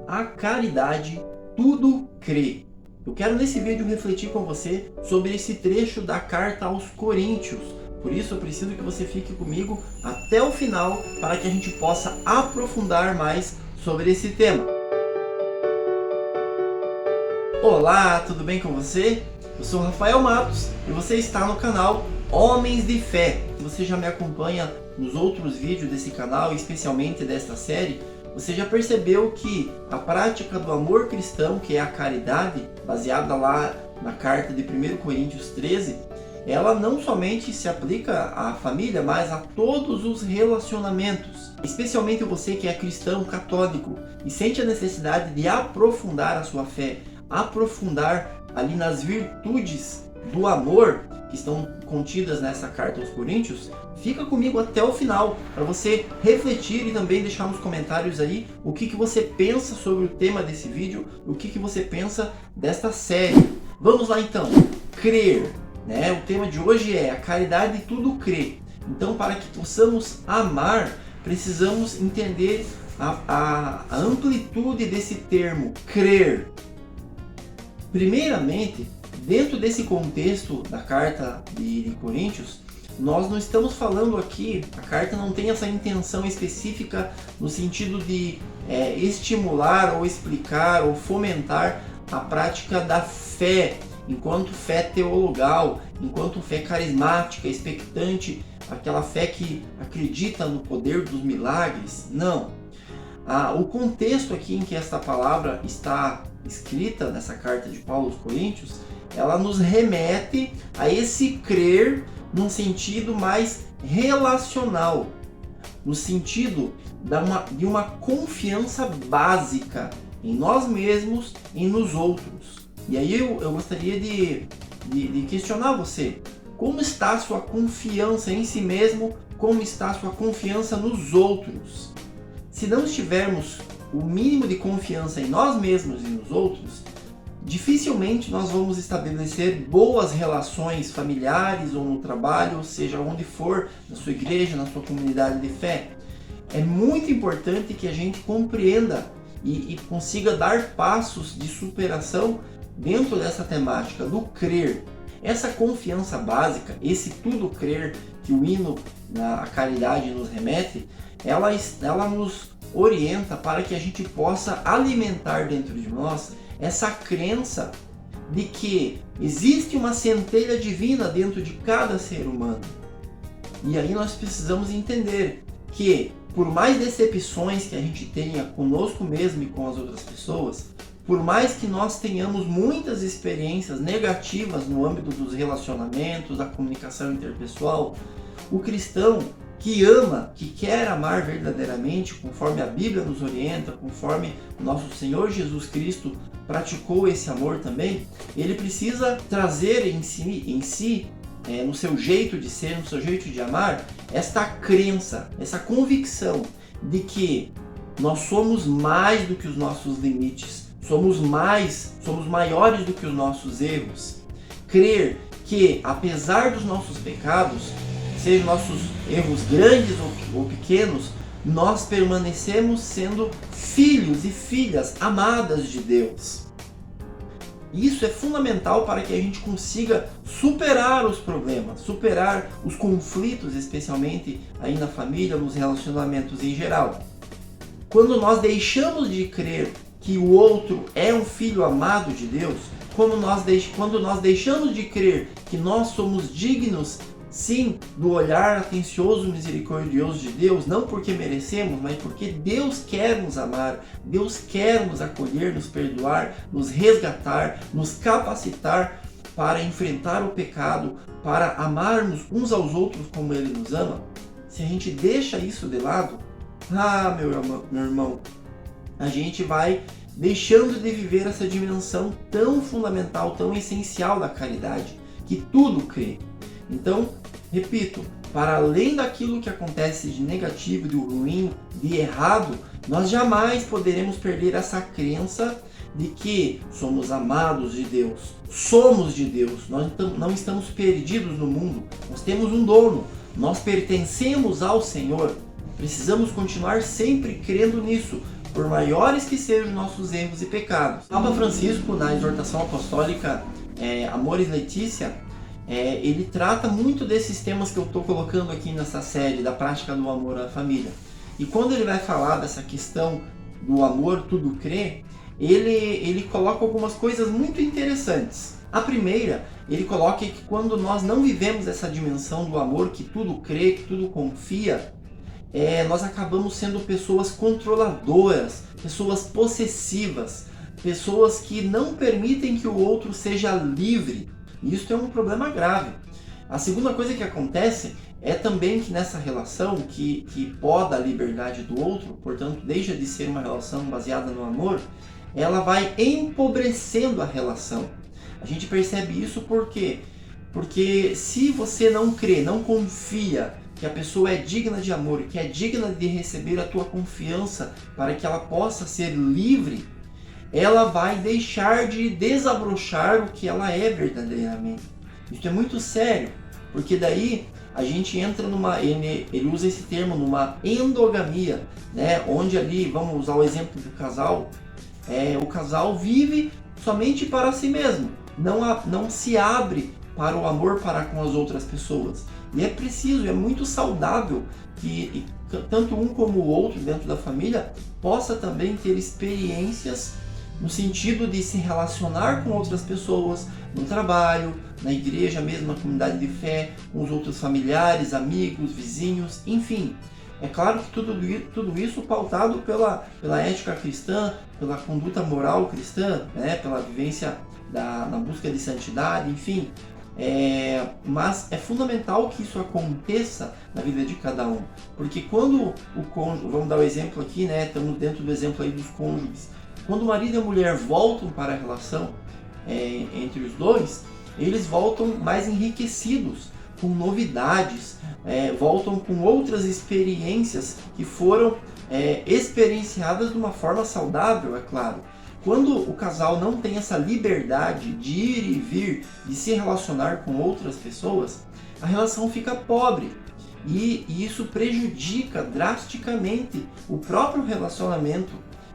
A caridade tudo crê. Eu quero nesse vídeo refletir com você sobre esse trecho da carta aos Coríntios. Por isso eu preciso que você fique comigo até o final para que a gente possa aprofundar mais sobre esse tema. Olá, tudo bem com você? Eu sou Rafael Matos e você está no canal Homens de Fé. Se você já me acompanha nos outros vídeos desse canal, especialmente desta série, você já percebeu que a prática do amor cristão, que é a caridade, baseada lá na carta de 1 Coríntios 13, ela não somente se aplica à família, mas a todos os relacionamentos. Especialmente você que é cristão católico e sente a necessidade de aprofundar a sua fé, aprofundar ali nas virtudes do amor que estão contidas nessa carta aos Coríntios, fica comigo até o final para você refletir e também deixar nos comentários aí o que você pensa sobre o tema desse vídeo, o que você pensa desta série. Vamos lá então, crer, né? O tema de hoje é a caridade tudo crê. Então, para que possamos amar, precisamos entender a amplitude desse termo, crer. Primeiramente, dentro desse contexto da carta de Coríntios, nós não estamos falando aqui, a carta não tem essa intenção específica no sentido de estimular ou explicar ou fomentar a prática da fé, enquanto fé teologal, enquanto fé carismática, expectante, aquela fé que acredita no poder dos milagres. Não. O contexto aqui em que esta palavra está escrita nessa carta de Paulo aos Coríntios, ela nos remete a esse crer num sentido mais relacional, no sentido de uma confiança básica em nós mesmos e nos outros. E aí eu gostaria de questionar você. Como está a sua confiança em si mesmo? Como está a sua confiança nos outros? Se não estivermos o mínimo de confiança em nós mesmos e nos outros, dificilmente nós vamos estabelecer boas relações familiares ou no trabalho, ou seja, onde for, na sua igreja, na sua comunidade de fé. É muito importante que a gente compreenda e consiga dar passos de superação dentro dessa temática do crer. Essa confiança básica, esse tudo crer que o hino na caridade nos remete, ela nos orienta para que a gente possa alimentar dentro de nós essa crença de que existe uma centelha divina dentro de cada ser humano. E aí nós precisamos entender que, por mais decepções que a gente tenha conosco mesmo e com as outras pessoas, por mais que nós tenhamos muitas experiências negativas no âmbito dos relacionamentos, da comunicação interpessoal, o cristão que ama, que quer amar verdadeiramente, conforme a Bíblia nos orienta, conforme o nosso Senhor Jesus Cristo praticou esse amor também, ele precisa trazer em si, no seu jeito de ser, no seu jeito de amar, esta crença, essa convicção de que nós somos mais do que os nossos limites, somos maiores do que os nossos erros. Crer que, apesar dos nossos pecados, sejam nossos erros grandes ou pequenos, nós permanecemos sendo filhos e filhas amadas de Deus. Isso é fundamental para que a gente consiga superar os problemas, superar os conflitos, especialmente aí na família, nos relacionamentos em geral. Quando nós deixamos de crer que o outro é um filho amado de Deus, quando nós deixamos de crer que nós somos dignos, sim, do olhar atencioso e misericordioso de Deus, não porque merecemos, mas porque Deus quer nos amar, Deus quer nos acolher, nos perdoar, nos resgatar, nos capacitar para enfrentar o pecado, para amarmos uns aos outros como Ele nos ama. Se a gente deixa isso de lado, meu irmão, a gente vai deixando de viver essa dimensão tão fundamental, tão essencial da caridade, que tudo crê. Então, repito, para além daquilo que acontece de negativo, de ruim, de errado, nós jamais poderemos perder essa crença de que somos amados de Deus, somos de Deus, nós não estamos perdidos no mundo, nós temos um dono, nós pertencemos ao Senhor. Precisamos continuar sempre crendo nisso, por maiores que sejam nossos erros e pecados. Papa Francisco, na exortação apostólica Amoris Laetitia, ele trata muito desses temas que eu estou colocando aqui nessa série, da prática do amor à família. E quando ele vai falar dessa questão do amor tudo crê, ele coloca algumas coisas muito interessantes. A primeira, ele coloca que quando nós não vivemos essa dimensão do amor que tudo crê, que tudo confia, nós acabamos sendo pessoas controladoras, pessoas possessivas, pessoas que não permitem que o outro seja livre. E isso é um problema grave. A segunda coisa que acontece é também que nessa relação que poda a liberdade do outro, portanto deixa de ser uma relação baseada no amor, ela vai empobrecendo a relação. A gente percebe isso por quê? Porque se você não crê, não confia que a pessoa é digna de amor, que é digna de receber a tua confiança para que ela possa ser livre, ela vai deixar de desabrochar o que ela é verdadeiramente. Isso é muito sério, porque daí a gente entra ele usa esse termo, numa endogamia, né? Onde ali, vamos usar o exemplo do casal, o casal vive somente para si mesmo, não se abre para o amor para com as outras pessoas. E é preciso, é muito saudável que tanto um como o outro dentro da família possa também ter experiências no sentido de se relacionar com outras pessoas, no trabalho, na igreja mesmo, na comunidade de fé, com os outros familiares, amigos, vizinhos, enfim. É claro que tudo isso pautado pela ética cristã, pela conduta moral cristã, né? Pela vivência na busca de santidade, enfim. Mas é fundamental que isso aconteça na vida de cada um, porque quando o cônjuge, vamos dar o exemplo aqui, né? Estamos dentro do exemplo aí dos cônjuges. Quando o marido e a mulher voltam para a relação entre os dois, eles voltam mais enriquecidos, com novidades, voltam com outras experiências que foram experienciadas de uma forma saudável, é claro. Quando o casal não tem essa liberdade de ir e vir, de se relacionar com outras pessoas, a relação fica pobre. E isso prejudica drasticamente o próprio relacionamento,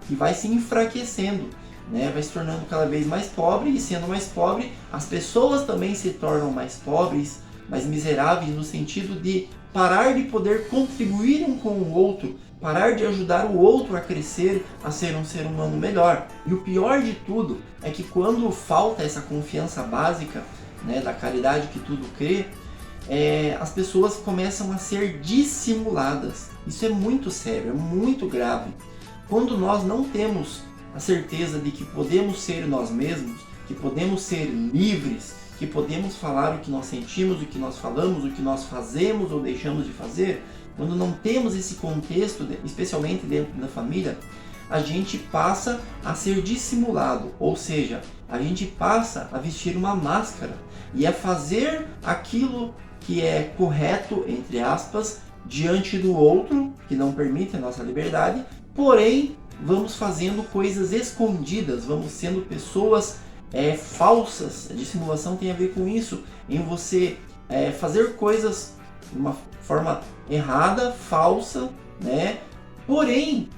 que vai se enfraquecendo, né? Vai se tornando cada vez mais pobre, e sendo mais pobre, as pessoas também se tornam mais pobres, mais miseráveis, no sentido de parar de poder contribuir um com o outro, parar de ajudar o outro a crescer, a ser um ser humano melhor. E o pior de tudo é que quando falta essa confiança básica, né, da caridade que tudo crê, as pessoas começam a ser dissimuladas. Isso é muito sério, é muito grave. Quando nós não temos a certeza de que podemos ser nós mesmos, que podemos ser livres, que podemos falar o que nós sentimos, o que nós falamos, o que nós fazemos ou deixamos de fazer, quando não temos esse contexto, especialmente dentro da família, a gente passa a ser dissimulado, ou seja, a gente passa a vestir uma máscara e a fazer aquilo que é correto, entre aspas, diante do outro, que não permite a nossa liberdade, porém vamos fazendo coisas escondidas, vamos sendo pessoas falsas. A dissimulação tem a ver com isso, em você fazer coisas de uma forma errada, falsa, né? Porém,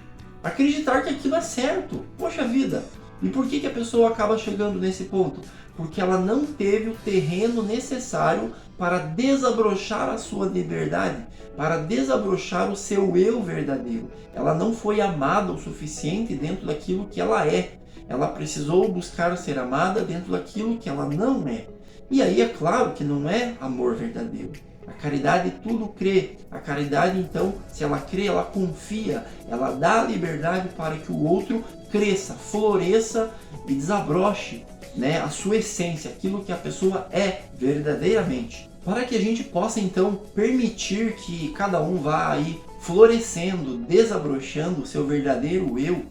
acreditar que aquilo é certo. Poxa vida! E por que a pessoa acaba chegando nesse ponto? Porque ela não teve o terreno necessário para desabrochar a sua liberdade, para desabrochar o seu eu verdadeiro. Ela não foi amada o suficiente dentro daquilo que ela é. Ela precisou buscar ser amada dentro daquilo que ela não é. E aí é claro que não é amor verdadeiro. A caridade tudo crê. A caridade, então, se ela crê, ela confia, ela dá liberdade para que o outro cresça, floresça e desabroche, né, a sua essência, aquilo que a pessoa é verdadeiramente. Para que a gente possa, então, permitir que cada um vá aí florescendo, desabrochando o seu verdadeiro eu,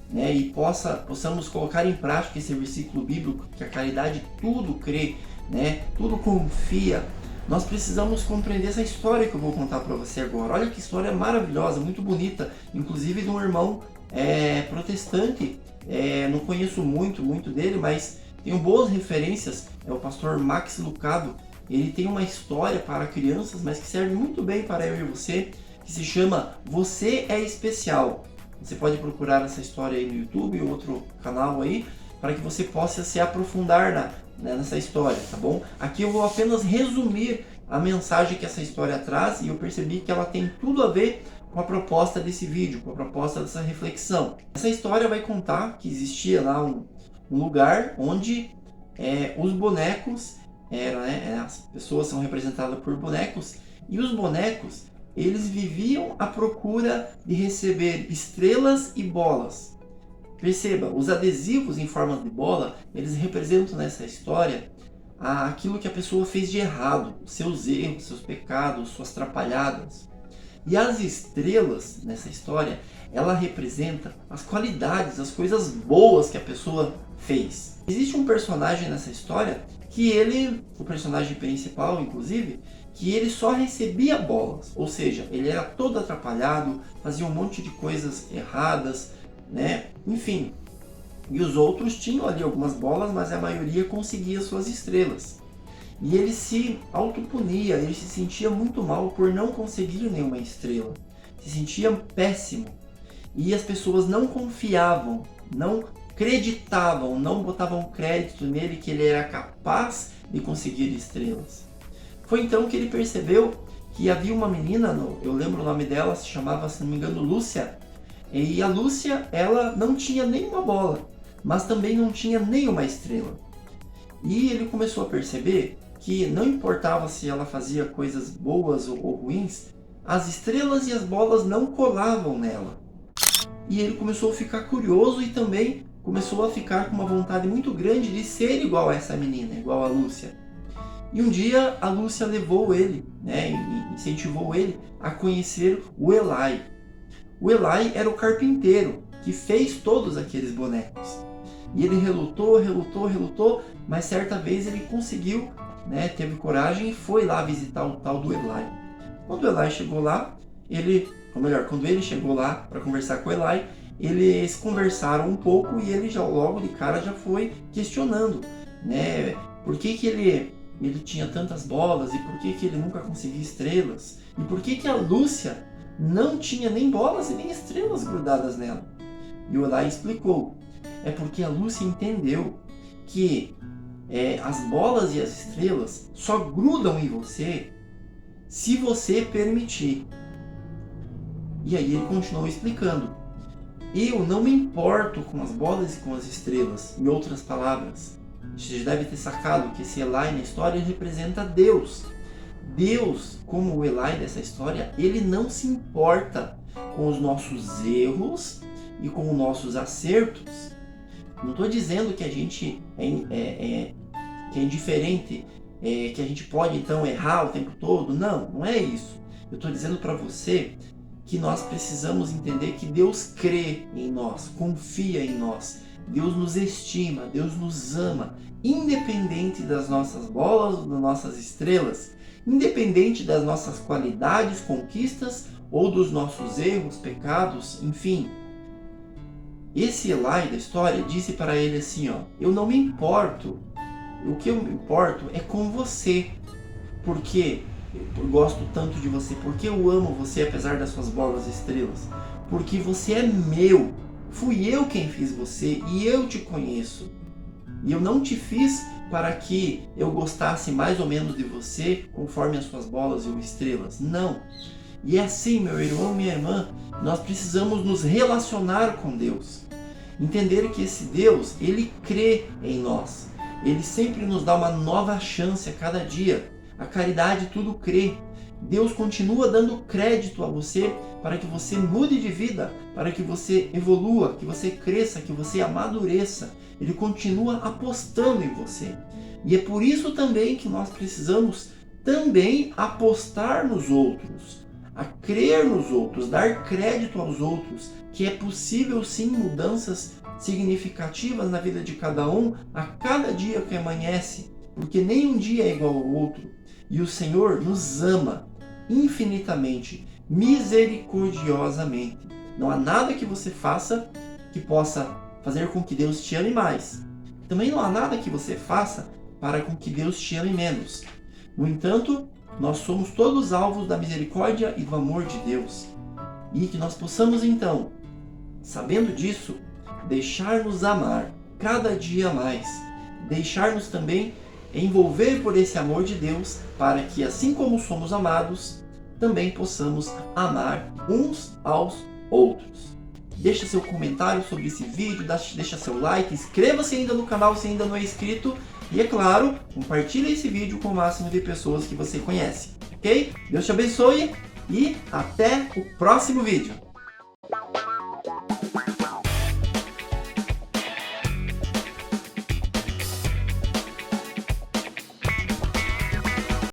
né, e possamos colocar em prática esse versículo bíblico, que a caridade tudo crê, né, tudo confia. Nós precisamos compreender essa história que eu vou contar para você agora. Olha que história maravilhosa, muito bonita, inclusive de um irmão protestante. Não conheço muito dele, mas tenho boas referências. É o pastor Max Lucado. Ele tem uma história para crianças, mas que serve muito bem para eu e você, que se chama Você é Especial. Você pode procurar essa história aí no YouTube ou outro canal aí, para que você possa se aprofundar nessa história, tá bom? Aqui eu vou apenas resumir a mensagem que essa história traz e eu percebi que ela tem tudo a ver com a proposta desse vídeo, com a proposta dessa reflexão. Essa história vai contar que existia lá um lugar onde os bonecos as pessoas são representadas por bonecos, e os bonecos, eles viviam à procura de receber estrelas e bolas. Perceba, os adesivos em forma de bola, eles representam nessa história aquilo que a pessoa fez de errado, seus erros, seus pecados, suas atrapalhadas. E as estrelas nessa história, ela representa as qualidades, as coisas boas que a pessoa fez. Existe um personagem nessa história que o personagem principal inclusive, que ele só recebia bolas, ou seja, ele era todo atrapalhado, fazia um monte de coisas erradas, enfim. E os outros tinham ali algumas bolas, mas a maioria conseguia suas estrelas. E ele se autopunia, ele se sentia muito mal por não conseguir nenhuma estrela. Se sentia péssimo. E as pessoas não confiavam, não acreditavam, não botavam crédito nele que ele era capaz de conseguir estrelas. Foi então que ele percebeu que havia uma menina, eu lembro o nome dela, se chamava, se não me engano, Lúcia. E a Lúcia, ela não tinha nenhuma bola, mas também não tinha nenhuma estrela. E ele começou a perceber que não importava se ela fazia coisas boas ou ruins, as estrelas e as bolas não colavam nela. E ele começou a ficar curioso e também começou a ficar com uma vontade muito grande de ser igual a essa menina, igual a Lúcia. E um dia a Lúcia levou ele, incentivou ele a conhecer o Eli. O Eli era o carpinteiro que fez todos aqueles bonecos. E ele relutou, mas certa vez ele conseguiu, teve coragem e foi lá visitar o tal do Eli. Quando o Eli chegou lá, quando ele chegou lá para conversar com o Eli, eles conversaram um pouco e ele logo de cara já foi questionando, por que ele tinha tantas bolas e por que ele nunca conseguia estrelas e por que a Lúcia não tinha nem bolas e nem estrelas grudadas nela. E o Eli explicou, é porque a Lúcia entendeu que as bolas e as estrelas só grudam em você se você permitir. E aí ele continuou explicando, eu não me importo com as bolas e com as estrelas. Em outras palavras, você já deve ter sacado que esse Eli na história representa Deus. Deus, como o Eli dessa história, ele não se importa com os nossos erros e com os nossos acertos. Não estou dizendo que a gente que é indiferente, que a gente pode então errar o tempo todo. Não, não é isso. Eu estou dizendo para você que nós precisamos entender que Deus crê em nós, confia em nós. Deus nos estima, Deus nos ama, independente das nossas bolas ou das nossas estrelas, independente das nossas qualidades, conquistas ou dos nossos erros, pecados, enfim. Esse Eli da história disse para ele assim, eu não me importo, o que eu me importo é com você, porque eu gosto tanto de você, porque eu amo você apesar das suas bolas e estrelas, porque você é meu, fui eu quem fiz você e eu te conheço. E eu não te fiz para que eu gostasse mais ou menos de você conforme as suas bolas e estrelas, não. E é assim, meu irmão, minha irmã, nós precisamos nos relacionar com Deus. Entender que esse Deus, ele crê em nós. Ele sempre nos dá uma nova chance a cada dia. A caridade tudo crê. Deus continua dando crédito a você para que você mude de vida, para que você evolua, que você cresça, que você amadureça. Ele continua apostando em você. E é por isso também que nós precisamos também apostar nos outros, a crer nos outros, dar crédito aos outros, que é possível sim mudanças significativas na vida de cada um a cada dia que amanhece, porque nenhum dia é igual ao outro. E o Senhor nos ama infinitamente, misericordiosamente. Não há nada que você faça que possa fazer com que Deus te ame mais. Também não há nada que você faça para com que Deus te ame menos. No entanto, nós somos todos alvos da misericórdia e do amor de Deus. E que nós possamos então sabendo disso, deixar-nos amar cada dia mais, deixar-nos também envolver por esse amor de Deus, para que assim como somos amados, também possamos amar uns aos outros. Deixa seu comentário sobre esse vídeo, deixa seu like, inscreva-se ainda no canal se ainda não é inscrito e, é claro, compartilhe esse vídeo com o máximo de pessoas que você conhece, ok? Deus te abençoe e até o próximo vídeo!